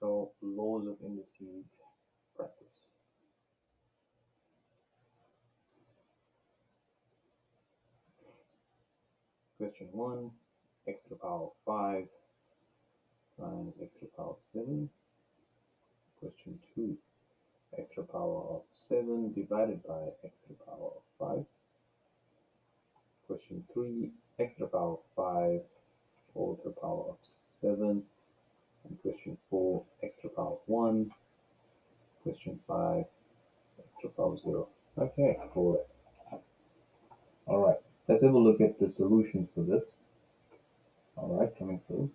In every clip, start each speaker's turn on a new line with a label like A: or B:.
A: So laws of indices practice. Question 1, x to the power of 5 times x to the power of 7. Question 2, x to the power of 7 divided by x to the power of 5. Question 3, x to the power of 5 all to the power of 7. And question 4, x to the power of 1. Question 5, x to the power of 0. Okay, cool. Alright, let's have a look at the solutions for this. Alright, coming through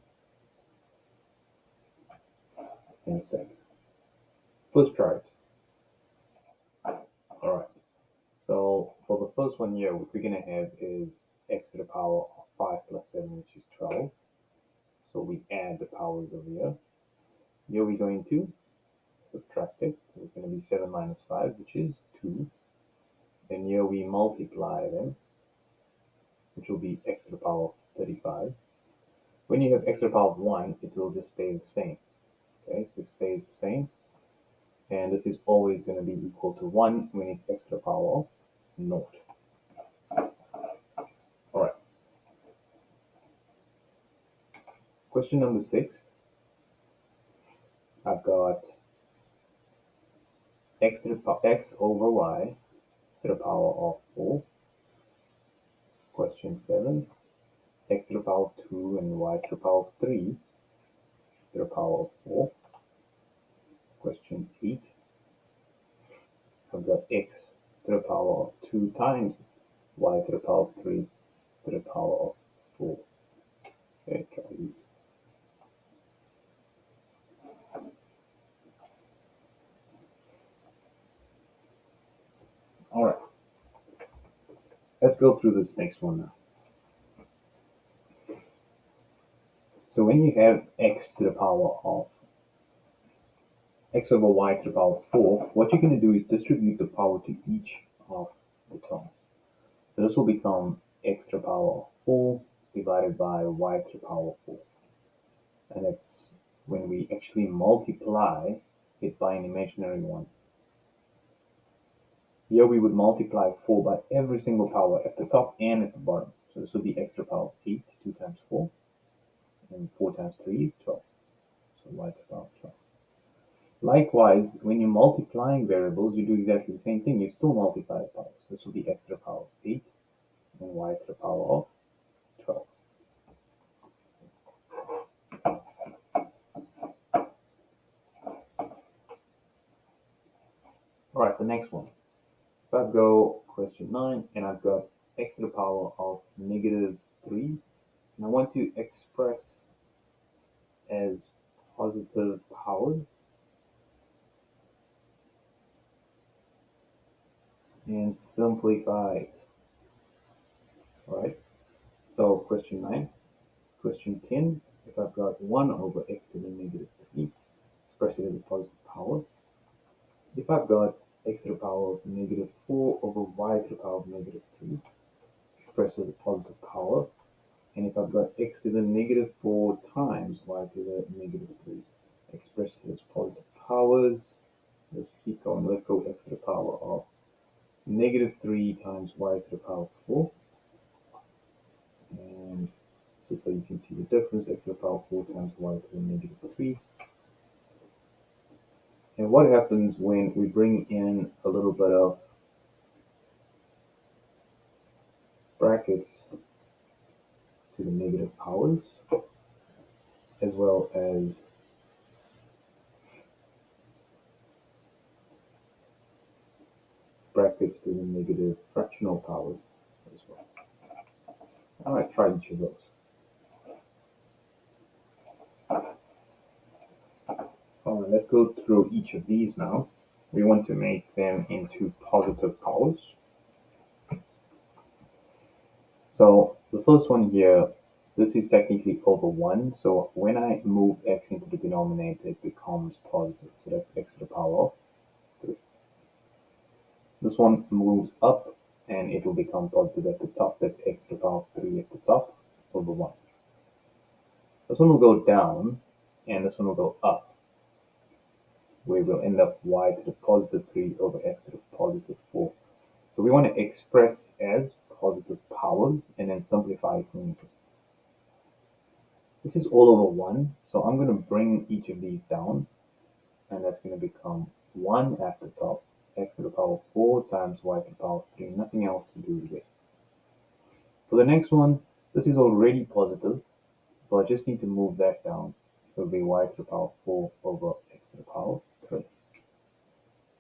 A: in a sec. First try it. Alright, so for the first one here, what we're going to have is x to the power of 5 plus 7, which is 12. So we add the powers over here. Here we're going to subtract it. So it's going to be 7 minus 5, which is 2. Then here we multiply them, which will be x to the power of 35. When you have x to the power of 1, it will just stay the same. Okay, so it stays the same. And this is always going to be equal to 1 when it's x to the power of 0. Alright. Question number 6. I've got x over y to the power of 4. Question 7. X to the power of 2 and y to the power of 3 to the power of 4. Question 8. I've got x to the power of 2 times y to the power of 3 to the power of 4. Okay, try these. Alright, let's go through this next one now. So when you have x to the power of x over y to the power of 4, what you're going to do is distribute the power to each of the terms. So this will become x to the power of 4 divided by y to the power of 4. And that's when we actually multiply it by an imaginary one. Here we would multiply 4 by every single power at the top and at the bottom. So this would be x to the power of 8, 2 times 4, and 4 times 3 is 12. So y to the power of 12. Likewise, when you're multiplying variables, you do exactly the same thing. You still multiply the powers. So this will be x to the power of 8 and y to the power of 12. Alright, the next one. If I go question 9 and I've got x to the power of negative 3, and I want to express as positive powers, and simplify it. Alright, so question 9. Question 10, if I've got 1 over x to the negative 3, express it as a positive power. If I've got x to the power of negative 4 over y to the power of negative 3, express it as a positive power. And if I've got x to the negative 4 times y to the negative 3, express it as positive powers. Let's keep going. Let's go x to the power of negative 3 times y to the power of 4. And just so you can see the difference, x to the power of 4 times y to the negative 3. And what happens when we bring in a little bit of brackets to the negative powers, as well as brackets to the negative fractional powers as well. Alright, try each of those. Alright, let's go through each of these now. We want to make them into positive powers. So the first one here, this is technically over 1. So when I move x into the denominator, it becomes positive. So that's x to the power of 3. This one moves up and it will become positive at the top. That's x to the power of 3 at the top over 1. This one will go down and this one will go up. where we'll end up y to the positive 3 over x to the positive 4. So we want to express as positive powers and then simplify if we need to. This is all over 1, so I'm going to bring each of these down, and that's going to become 1 at the top, x to the power 4 times y to the power 3, nothing else to do with it. For the next one, this is already positive, so I just need to move that down. It will be y to the power 4 over x to the power 3.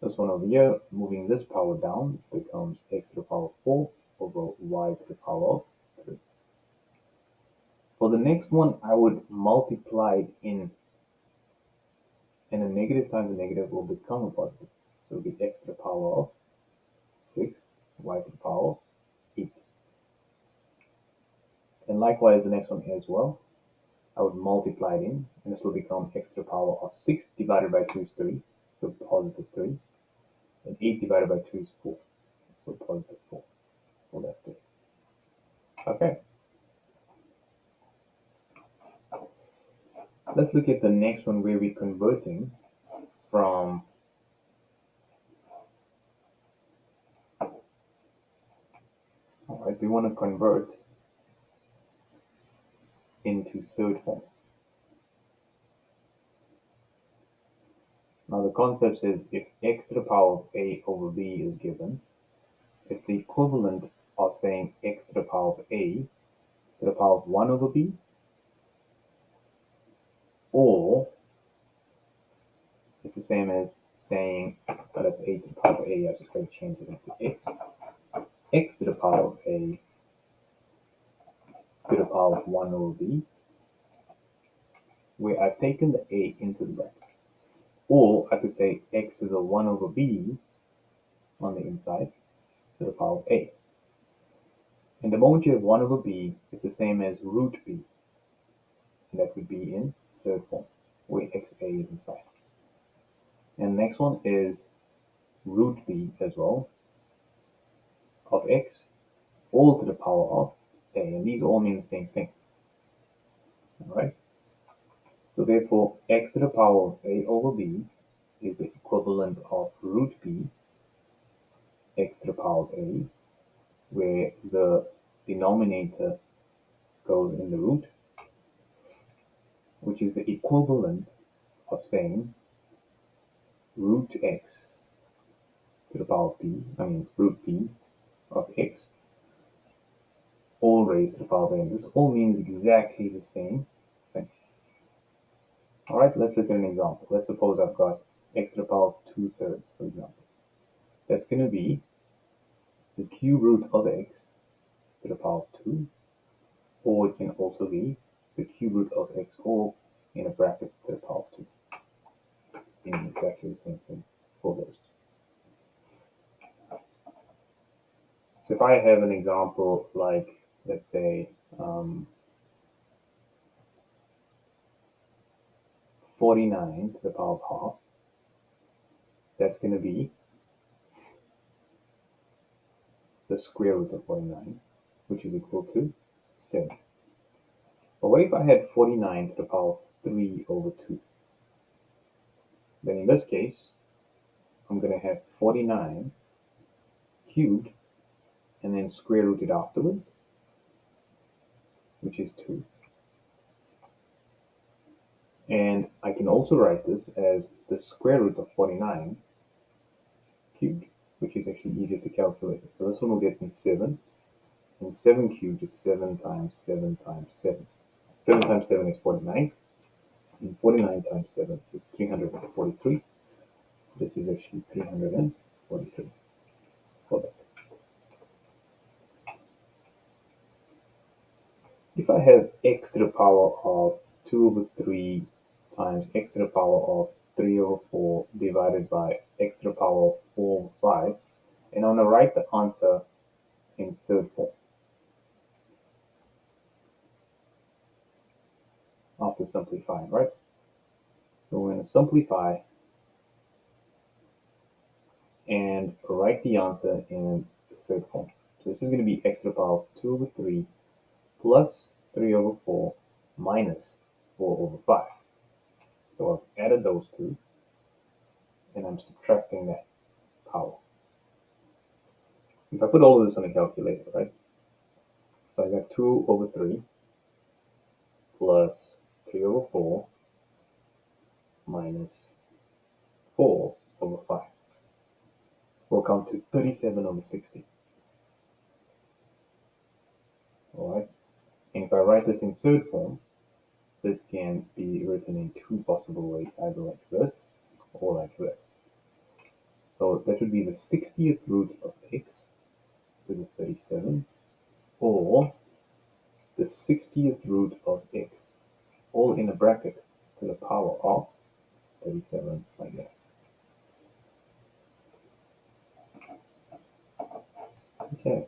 A: This one over here, moving this power down, becomes x to the power 4 over y to the power of 3. For the next one, I would multiply it in, and a negative times a negative will become a positive. So it will be x to the power of 6, y to the power of 8. And likewise, the next one as well, I would multiply it in, and this will become x to the power of 6 divided by 2 is 3, so positive 3. And 8 divided by 2 is 4, so positive 4. So that's it. Okay. Let's look at the next one where we're converting from we want to convert into third form. Now the concept says if x to the power of a over b is given, it's the equivalent of saying x to the power of a to the power of 1 over b, or it's the same as saying that's a to the power of a. I just got to change it into x to the power of a to the power of 1 over b, where I've taken the a into the bracket. Or I could say x to the 1 over b on the inside to the power of a. And the moment you have 1 over b, it's the same as root b. And that would be in third form, where xa is inside. And the next one is root b as well, of x, all to the power of a. And these all mean the same thing. Alright? So therefore, x to the power of a over b is the equivalent of root b, x to the power of a, where the denominator goes in the root, which is the equivalent of saying root x to the power of b, root b of x, all raised to the power of n. This all means exactly the same thing. Alright, let's look at an example. Let's suppose I've got x to the power of 2/3, for example. That's going to be the cube root of x to the power of 2, or it can also be the cube root of x all in a bracket to the power of 2. Meaning exactly the same thing for those. So if I have an example like, let's say, 49 to the power of half, that's going to be the square root of 49, which is equal to 7. But what if I had 49 to the power of 3 over 2? Then in this case, I'm going to have 49 cubed and then square rooted afterwards, which is 2. And I can also write this as the square root of 49 cubed, which is actually easier to calculate. So this one will get me 7, and 7 cubed is 7 times 7 times 7. 7 times 7 is 49, and 49 times 7 is 343. This is actually 343 for that. If I have x to the power of 2 over 3 times x to the power of 3 over 4 divided by x to the power of 4 over 5, and I'm going to write the answer in third form after simplifying, right? So we're going to simplify and write the answer in the third form. So this is going to be x to the power of 2 over 3 plus 3 over 4 minus 4 over 5. So I've added those two. and I'm subtracting that power. If I put all of this on a calculator, right? So I got 2 over 3 plus 3 over 4 minus 4 over 5 will come to 37 over 60. Alright? And if I write this in third form, this can be written in two possible ways, either like this or like this. So that would be the 60th root of x to the 37, or the 60th root of x, all in a bracket, to the power of 37, like that. Okay.